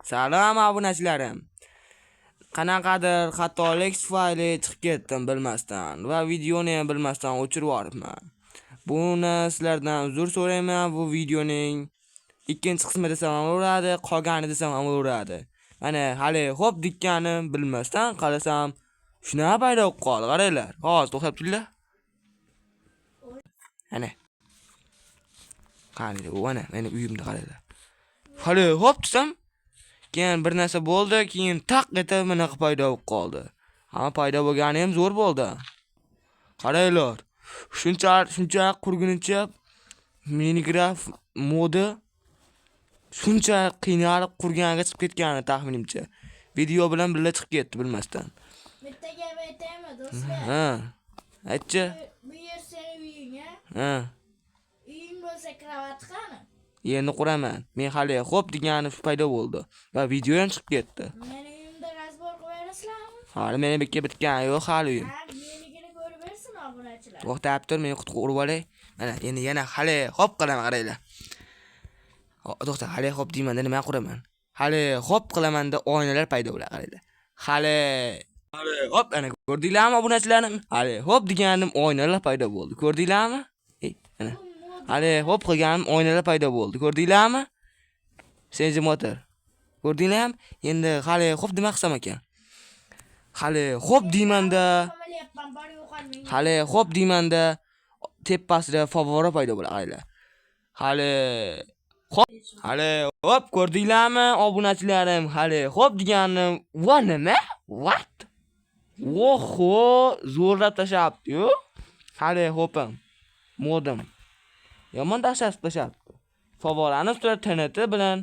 Salom obunachilarim. Qanaqadir xatolik tufayli chiqib ketdim bilmasdan va videoni ham bilmasdan o'chirib yuboribman. Buni sizlardan uzr so'rayman. Bu videoning ikkinchi qismi desam ham bo'ladi, qolgani desam ham bo'ladi. Mana hali xo'p dikkanim bilmasdan qarasam, shunaqa paydo bo'lib qoldi. Qaranglar. Hozir to'xtab turinglar. Ana. Qaranglar, bu ana meni uyimda qaranglar. Hali xo'p desam, keyin bir narsa bo'ldi, keyin taq etib bunaqa paydo bo'lib qoldi. Hamma paydo bo'lgani ham zo'r bo'ldi. Qaranglar. Shuncha qurgunicha Minecraft modi shuncha qiynalib qurganiga chiqib ketgani taxminimcha. Video bilan birga chiqib ketdi bilmasdan. Bitta gap aytaymi do'stlar? Ha. Aytchi. Bu yer sening uying, Ha. Uying bo'lsa kravat qani? Endi quraman. Men hali xo'p degani shu paydo bo'ldi va video ham chiqib ketdi. Meni uyimda razbor qo'yasizlarmi? Hali meni bitgani yo'q hali uyim. Menikini ko'rib bersin obunachilar. To'xtab tur, meni qutqarib urib olay. Mana endi yana hali xo'p qilaman qaranglar. To'xta, hali xo'p deymanda nima quraman? Hali xo'p qilamanda oynalar paydo bo'ladi qaranglar. Hali xo'p ana ko'rdinglarmi obunachilarim? Hali xo'p deganim oynalar paydo bo'ldi. Ko'rdinglarmi? Ana. Hali xo'p qilganim oynalar paydo bo'ldi. Ko'rdinglarmi? Senji motor. Ko'rdinglarmi? Endi hali xo'p nima qilsam ekan? Hali xo'p deymanda hali xo'p deymanda tepasida favvora paydo bo'ladi qaranglar. Hali xo'p ko'rdinglarmi obunachilarim? Hali xo'p deganim va nima? What? Oho, zo'rlab tashlabdi-yu. Hali xo'pim. Modim. Yomon tashlabdi. Favorani ustida TNT bilan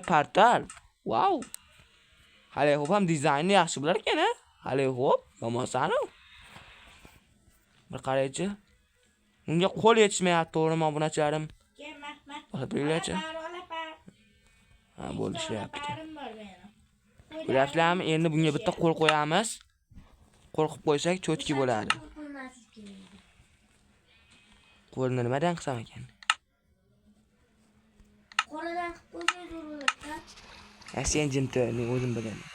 portal. Wow. Hali xo'p ham dizayni yaxshi bo'lar ekan, a? Hali xo'p, yomonsan-ku. Bir qaraychi. Unga qo'l yetishmayapti, to'g'rimi obunachilarim? Bilinglarchi? Ha, bo'ldi, ishlayapti. Bilasizlarmi, endi bunga bitta qo'l qo'yamiz. Qo'l qilib qo'ysak, cho'tki bo'ladi. Qo'lni nimadan qilsam ekan? Qo'lidan qilib qo'ysa zo'r bo'ladi-da. Sen jimti, men o'zim bilaman.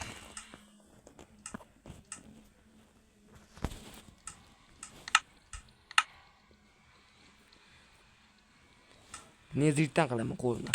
Nezirdan qilaman qo'lni.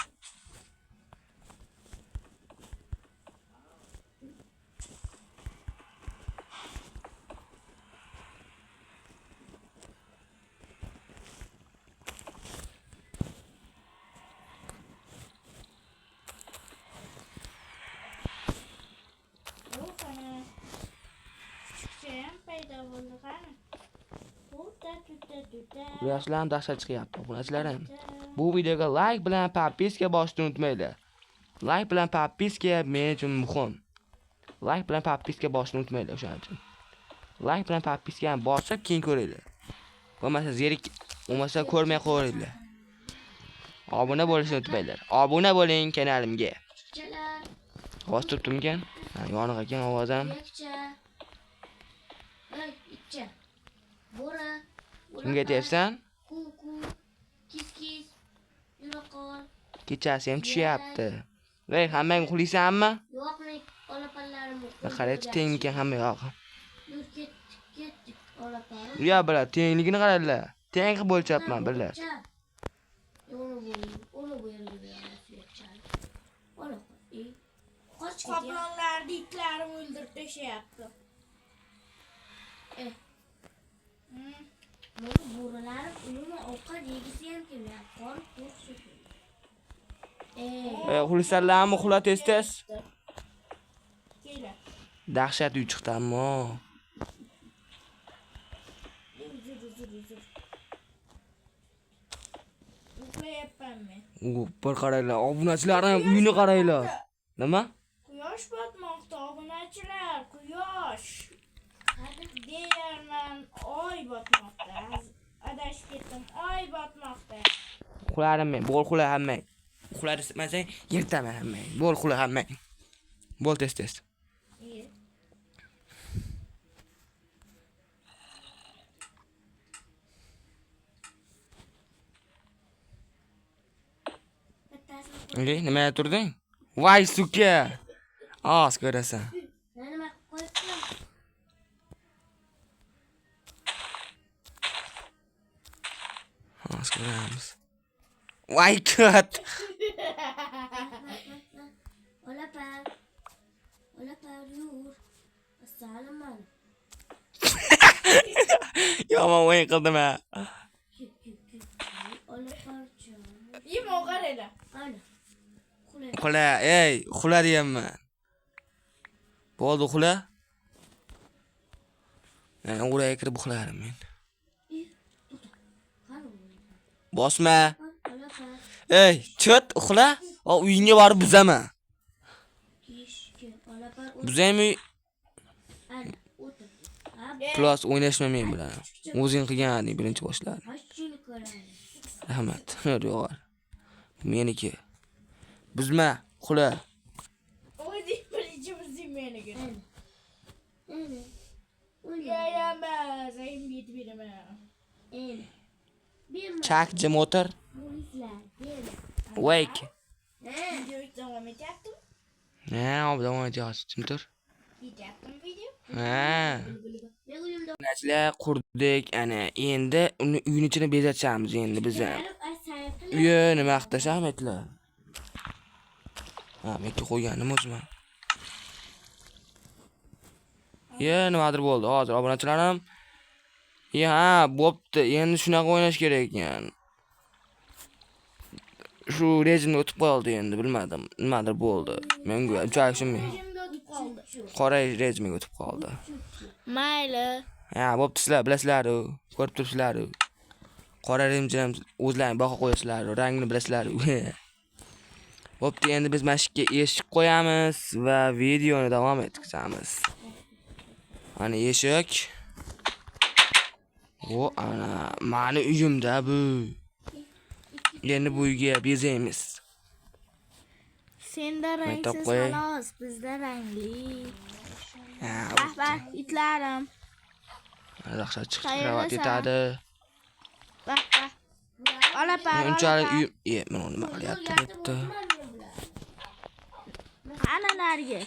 Yoshlarni dahshat chiqyapti, obunachilarim. Bu videoga like bilan podpiska bosishni unutmanglar. Like bilan podpiska men uchun muhim. Like bilan podpiska bosishni unutmanglar o'shaning uchun. Like bilan podpiskani bosib keyin ko'ringlar. Bo'lmasa zerik, bo'lmasa ko'rmay qo'yinglar. Obuna bo'lishni unutmanglar. Obuna bo'ling kanalimga. Ovoz turibdimikan? Ha, yoniq ekan ovozim. Kimga aytyapsan? Kis, yuraqol. Kechasi ham tushyapti. Voy, hammang uxlaysanmi? Yo'q, men olapanlarim. Qaraychi, tengmikan hamma yo'q. Yur ketdik, olaparim. Ya bilar, tengligini qaranglar. Teng qilib o'lchapman, bilar. Onu bu yerga qoplonlarni itlarim o'ldirib tashyapti. Mana bo'rilarim umuman ovqat yegisi ham kelmayapti. Qori qo'rqib. Uxlaysanlarmi, uxla tez-tez. Kela. Dahshat uy chiqdi ammo. Uxlayapman men. Bir qaranglar, obunachilarim uyini qaranglar. Nima? Quyosh botmoqda, obunachilar, quyosh. Deyarman oy botmoqda. Adashib ketdim, oy botmoqda. Uxlarim men, bo'l uxla hammang. Uxla desmasang, yirtaman hammang. Bo'l uxla hammang. Bo'l tez-tez. Nima turding? Voy suka. Oz ko'rasan. Nima qo'yibsan? Oz ko'ramiz. Voy kat. Olapar. Olapar yur. Assalomu alaykum. Yomon o'yin qildim ha. Olaparjon. Yema qaranglar. Ana. Qulay. Uxla, ey, uxla deyapman. Bo'ldi, uxla. Men o'raga kirib uxlarim men. Bosma. Olapar. Ey, chot, uxla. O uyingga borib buzaman. Kishki. Olapar. Buzaymi? Ana. O'tir. Plus o'ynashma men bilan. O'zing qilganing birinchi boshlari. Mashina ko'ramiz. Rahmat. Yo'q. Meniki. Buzma, uxla. O'zing birinchi buzing meniga. Ana. Ana. Yayama, sen yetib beraman. Ana. Berma. Chak jim o'tir. Polislar. Berma. Wake. Video davom etyaptimi? Ha, davom etyapti. Jim tur. Ketyaptimi video? Ha. Men uyimda Nachlar qurdik, ana endi uni uyning ichini bezatamiz endi biz ham. Uyi nima qilsam aytlar. Ha, men qo'yganim o'zim. Nimadir bo'ldi. Hozir obunachilarim. Ha, bo'pti. Endi shunaqa o'ynash kerak ekan. Shu rejimga o'tib qoldi endi, bilmadim. Nimadir bo'ldi. Menga unchalik Rejimga o'tib qoldi. qora rejimga o'tib qoldi. Mayli. Ha, bo'pti, sizlar bilasizlar-ku, ko'rib turibsizlar-ku. Qora rejimni o'zlaring baho qo'yasizlar, rangini bilasizlar-ku. Bo'pti, endi biz mashqqa eshik qo'yamiz va videoni davom ettiramiz. Ana eshik. O, ana, meni uyimda bu. Endi bu uyga bezaymiz. Senda Maktab rangsiz qo'yay. xolos, bizda rangli. Ha, Bah, itlarim. yaxshi chiqib Qayerdasan? ketadi. Bah. Olapar. Unchalik uyim, men nima qilyapti debdi. Ana narga.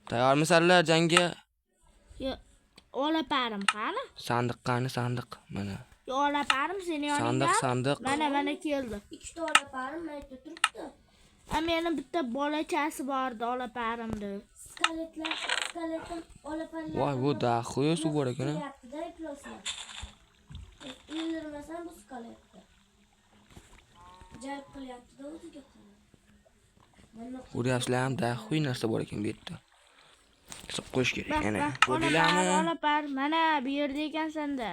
Tayyormisizlar jangga? Yo, olaparim qani? Sandiq qani, sandiq. Mana. Yo, olaparim seni yoningda. Sandiq. Mana keldi. ikkita olaparim mayda turibdi. Meni bitta bolachasi bordi olaparimni. Skeleton olaparlar. Voy, bu daxo'yo suv bor ekan. Yaptida ifloslar. Ildirmasam bu skaletda. Jalb qilyapti-da o'ziga qarab. Mana Ko'ryapsizlarmi? Daxo'y narsa bor ekan bu yerda. Qisib qo'yish kerak. Ana, Olapar, ko'rdinglarmi? olapar. Mana bu yerda ekansanda.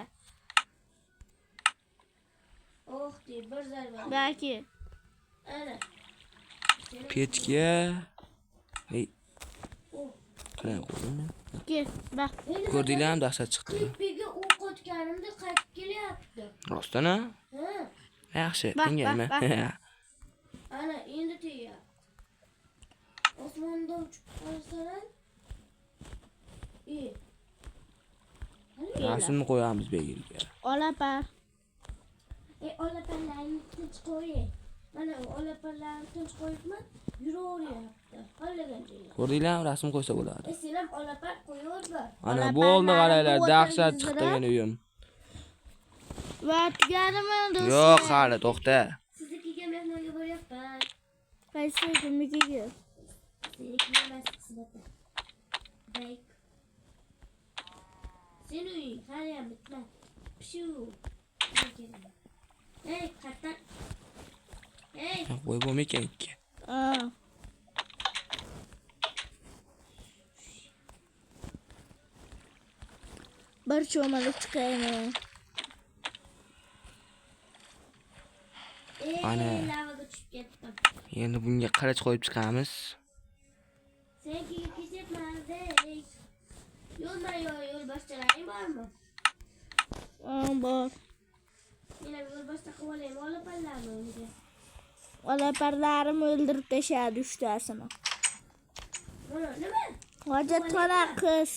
oh deb bir zarba. Baki. Ana. Pechga. Ey, Oh. qarang qo'ydim. Kel, bak. Ko'rdinglarmi? Dahshat chiqdi. Pipiga o'q otganimda qaytib kelyapti. Rostana? Ha. Yaxshi, Bah, tingaymi? bah, Ana endi tegyapti. Osmonda uchib qolsalar. Rasmni qo'yamiz belgiga. Olapar. Olaparlarni tinch qo'ying. Mana olaparlarni tinch qo'yibman. Yuraveryapti. Xohlagan joyga. Ko'rdinglarmi? Rasm qo'ysa bo'ladi. Sen ham olapar qo'yaver. Ana Olaparlarni bo'ldi, qaranglar, o'tirgizdilar. dahshat chiqdi meni uyim. Va tugadimi do'stlar? Yo'q, hali to'xta. Siznikiga mehmonga boryapman. Qaysi kimnikiga? Senikini emas, qismati. Bayk. Sen uying hali ham bitmadi. Shu. Ey, qattan. Ey, Qo'yib bo'lmaykan ikki. Ha. Bir cho'milib chiqaymi? Ana. lavaga tushib ketdim. Endi bunga qarach qo'yib chiqamiz. Sen keyin ketyapman, ey. Yo'lboshchalaring bormi? Bor. Meni yo'lboshcha qilib olaymi, olaparlarni o'ziga. Olaparlarim o'ldirib tashladi uchtasini. Mana nima? Hojatxona qiz.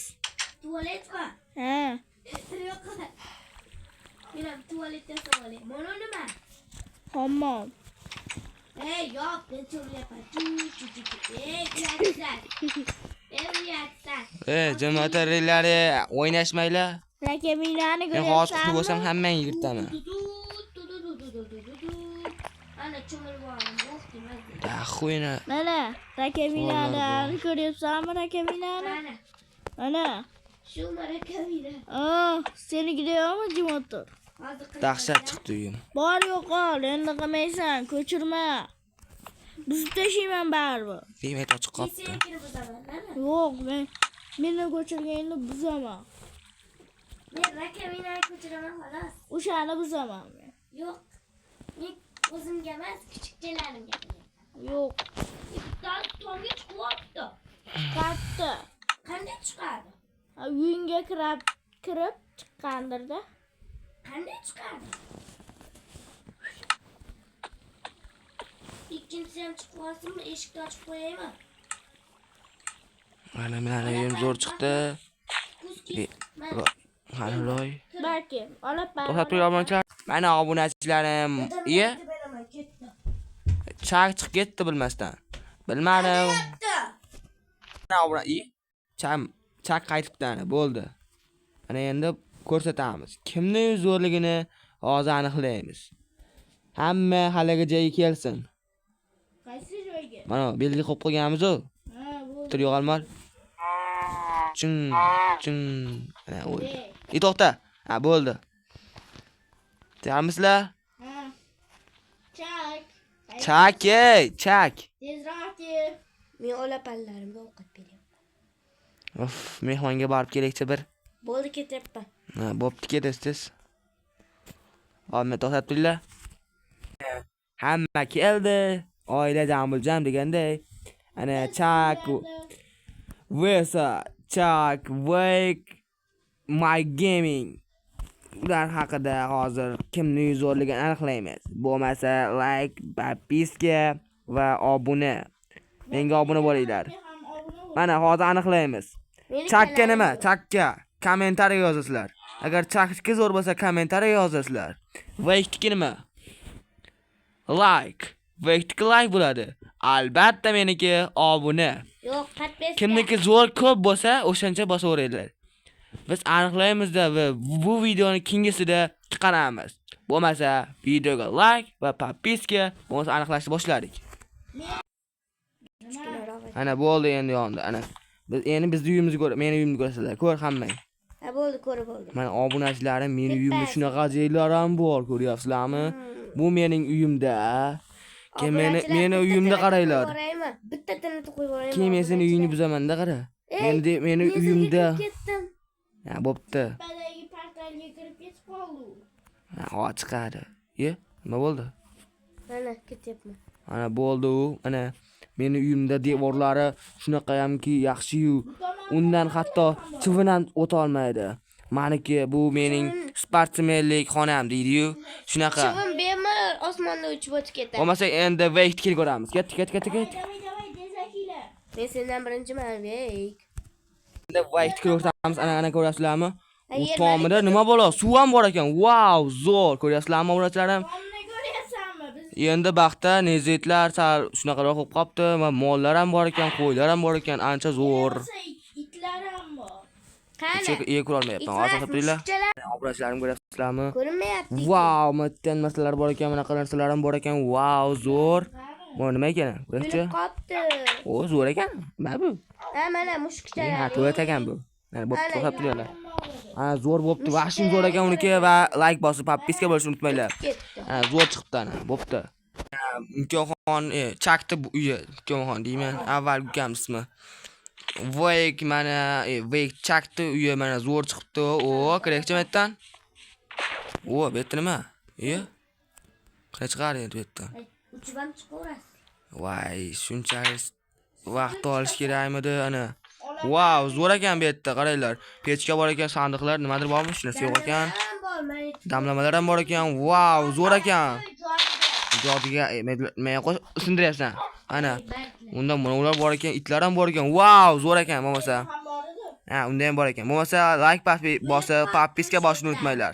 Tualetmi? Ha. Yo'q. Meni tualetga solib olay. Mana nima? Hammom. Yo'q, men so'rayapman. Uyatsan. Uyatsan. Jamaatarilari o'ynashmaylar. Rakabinglarni Men hozir qutib bo'lsam hammang yirtaman. Ana cho'milib olim, yo'q demas. Yaxuyna. Mana, rakabinglarni ko'ryapsanmi rakabinglarni? Mana, Mana. shu marakavida. Senikida yo'qmi jimotor? Dahshat chiqdi uyim. Bor yo'qol, endi qilmaysan, ko'chirma. Buzib tashlayman baribir. Demak ochiq qolibdi. Senikini buzaman, mana. Yo'q, meni ko'chirganingni buzaman. Men rakavinani ko'chiraman xolos. O'shani buzaman men. Yo'q. Men o'zimga emas, kichikchalarimga. Yo'q, Tomga chiqyapti. chiqadi. Qanday chiqadi? Uyingga kirib chiqqandirda. Qanday chiqadi? Ikkinchisi ham chiqmasinmi? Eshikni ochib qo'yaymi? Mana meni uyim zo'r chiqdi. Qani loy. Balki, olib To'xtab turing obunachilar. Mana obunachilarim. Iye, chak chiqib ketdi bilmasdan. Bilmadim. Mana obuna, chak qaytibdi ana, bo'ldi. Ana endi ko'rsatamiz. Kimning zo'rligini hozir aniqlaymiz. Hamma haliga joyiga kelsin. Qaysi joyga? Mana belgi qo'yib qo'yganmiz-ku. Bo'ldi. Tur yo'g'almol. Chung. Ana o'ldi. To'xta. Ha, bo'ldi. Tayyormisizlar? Chak. Chak. Tezroq kel. Men olapanlarimga ovqat beryapman. Of, mehmonga borib kerakchi bir. Bo'ldi, ketyapman. Ha, bo'pti ketasiz. Hozir to'xtab turinglar. Hamma keldi. Oila jam deganday. Ana Chak Chak Wake My Gaming. Ular haqida hozir kimning zo'rligini aniqlaymiz. Bo'lmasa like, подписка va obuna. Menga obuna bo'linglar. Mana hozir aniqlaymiz. Chakka nima? Chakka kommentariy yozasizlar. Agar chakka zo'r bo'lsa kommentariy yozasizlar. Wake'niki nima? Like. Wake'niki like bo'ladi. Albatta meniki obuna. Yo'q, подписка. Kimniki zo'r ko'p bo'lsa, o'shancha bosaveringlar. Biz aniqlaymiz-da va bu videoni kengisida chiqaramiz. Bo'lmasa videoga like va подписка, bo'lmasa aniqlashni boshladik. Ana bo'ldi endi yondi. Ana biz endi bizning uyimizni ko'rib, meni uyimni ko'rasizlar. Ko'r hammang. Ha, bo'ldi, ko'rib bo'ldi. Mana obunachilarim meni uyimda shunaqa joylar ham bor, ko'ryapsizlarmi? Bu mening uyimda. Meni uyimda qaranglar. Bitta tinni qo'yib yuboraymi? Keyin men seni uyingni buzaman-da qara. Meni uyimda. Ketdim. Ha, bo'pti. Badagi portalga kirib ketib qoldi. Ha, chiqadi. Nima bo'ldi? Mana ketyapman. Ana bo'ldi u. Ana meni uyimda devorlari shunaqa hamki yaxshi-yu. Undan hatto chivin ham o'ta olmaydi. Meniki bu mening sportsmenlik xonam deydi-yu. Shunaqa. Chivin bemalol osmonda uchib o'tib ketadi. Bo'lmasa endi Wake kel ko'ramiz. Ket. Davay, tezakinglar. Men sendan birinchiman, Veyk. Endi Wake ko'rsatamiz. Ana ko'rasizlarmi? U tomida nima bo'ladi? Suv ham bor ekan. Wow, zo'r. Ko'ryapsizlarmi, o'g'illarlarim? Tomni ko'ryapsanmi? Biz Endi baxtda nezitlar sal shunaqaroq bo'lib qopti va mollar ham bor ekan, qo'ylar ham bor ekan, ancha zo'r. itlar ham bor. Qani? Ko'ra olmayapman. Hozir to'xtanglar. Obunachilarim ko'ryapsizlarmi? Ko'rinmayapti. Wow, mattan narsalar bor ekan, bunaqa narsalar ham bor ekan. Wow, zo'r. Bu nima ekan? Ko'rchi? Qopti. O, zo'r ekan. Nima bu? Ha, mana mushukchalar. Ha, to'yat ekan bu. Mana bo'pti, to'xtab turinglar. Ha, zo'r bo'pti. Vahshin zo'r ekan uniki va like bosib, podpiska bo'lishni unutmanglar. Ketdi. Ha, zo'r chiqdi ana. Bo'pti. Imkonxon, chakdi bu uyi, imkonxon deyman. Avval ukamizmi? Wake mana, Wake chakdi uyi mana zo'r chiqibdi. O, kerakchi metdan. O, bu yerda nima? Qara chiqar endi bu yerdan. Uchib ham chiqaverasiz. Voy, shunchalik vaqt olish kerakmidi ana. Wow, zo'r ekan bu yerda, qaranglar. Pechka bor ekan, sandiqlar, nimadir bormi? Shunisi yo'q ekan. Damlamalar ham bor ekan. Wow, zo'r ekan. Jodiga nima sindiryapsan? Ana. Unda ular bor ekan, itlar ham bor ekan. Wow, zo'r ekan, bo'lmasa. Ha, unda ham bor ekan. Bo'lmasa like bosib, podpiska bosishni unutmanglar.